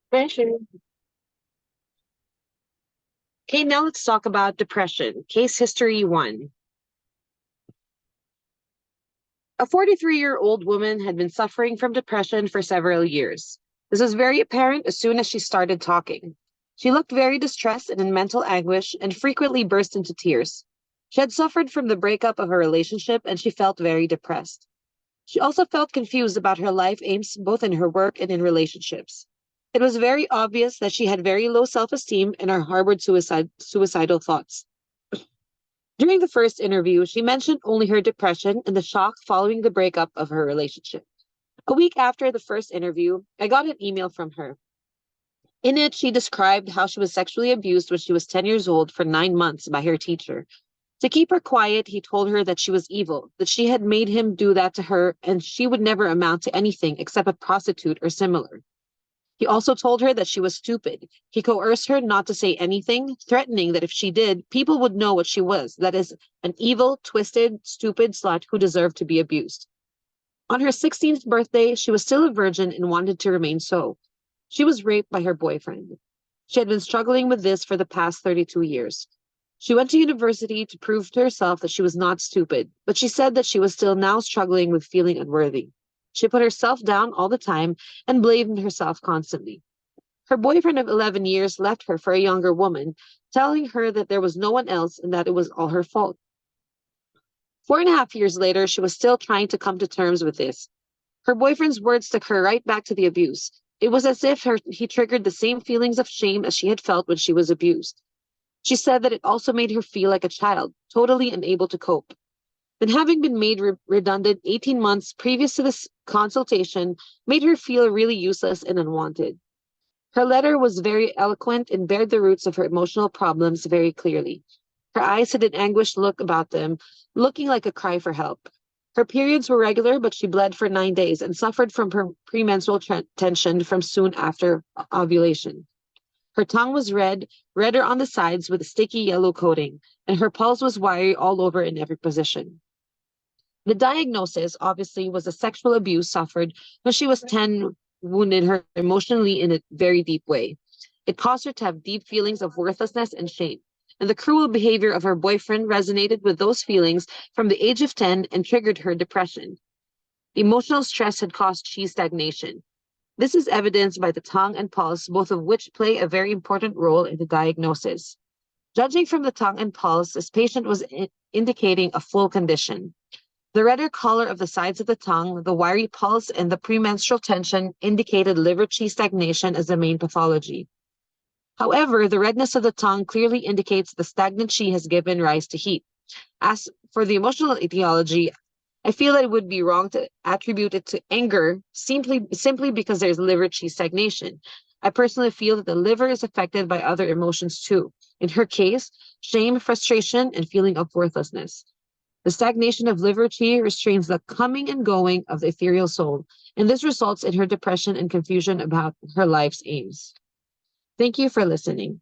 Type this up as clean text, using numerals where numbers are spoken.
Pressure. Okay, now let's talk about depression. Case history one. A 43-year-old woman had been suffering from depression for several years. This was very apparent as soon as she started talking. She looked very distressed and in mental anguish and frequently burst into tears. She had suffered from the breakup of her relationship and she felt very depressed. She also felt confused about her life aims both in her work and in relationships. It was very obvious that she had very low self-esteem and harbored suicidal thoughts. During the first interview, she mentioned only her depression and the shock following the breakup of her relationship. A week after the first interview, I got an email from her. In it, she described how she was sexually abused when she was 10 years old for 9 months by her teacher. To keep her quiet, he told her that she was evil, that she had made him do that to her, and she would never amount to anything except a prostitute or similar. He also told her that she was stupid. He coerced her not to say anything, threatening that if she did, people would know what she was, that is, an evil, twisted, stupid slut who deserved to be abused. On her 16th birthday, she was still a virgin and wanted to remain so. She was raped by her boyfriend. She had been struggling with this for the past 32 years. She went to university to prove to herself that she was not stupid, but she said that she was still now struggling with feeling unworthy. She put herself down all the time and blamed herself constantly. Her boyfriend of 11 years left her for a younger woman, telling her that there was no one else and that it was all her fault. 4.5 years later, she was still trying to come to terms with this. Her boyfriend's words took her right back to the abuse. It was as if he triggered the same feelings of shame as she had felt when she was abused. She said that it also made her feel like a child, totally unable to cope. Then having been made redundant 18 months previous to this consultation made her feel really useless and unwanted. Her letter was very eloquent and bared the roots of her emotional problems very clearly. Her eyes had an anguished look about them, looking like a cry for help. Her periods were regular, but she bled for 9 days and suffered from her premenstrual tension from soon after ovulation. Her tongue was red, redder on the sides with a sticky yellow coating, and her pulse was wiry all over in every position. The diagnosis, obviously, was a sexual abuse suffered when she was 10, wounded her emotionally in a very deep way. It caused her to have deep feelings of worthlessness and shame. And the cruel behavior of her boyfriend resonated with those feelings from the age of 10 and triggered her depression. Emotional stress had caused chi stagnation. This is evidenced by the tongue and pulse, both of which play a very important role in the diagnosis. Judging from the tongue and pulse, this patient was indicating a full condition. The redder color of the sides of the tongue, the wiry pulse, and the premenstrual tension indicated liver chi stagnation as the main pathology. However, the redness of the tongue clearly indicates the stagnant chi has given rise to heat. As for the emotional etiology, I feel that it would be wrong to attribute it to anger simply because there's liver chi stagnation. I personally feel that the liver is affected by other emotions too. In her case, shame, frustration, and feeling of worthlessness. The stagnation of liver chi restrains the coming and going of the ethereal soul, and this results in her depression and confusion about her life's aims. Thank you for listening.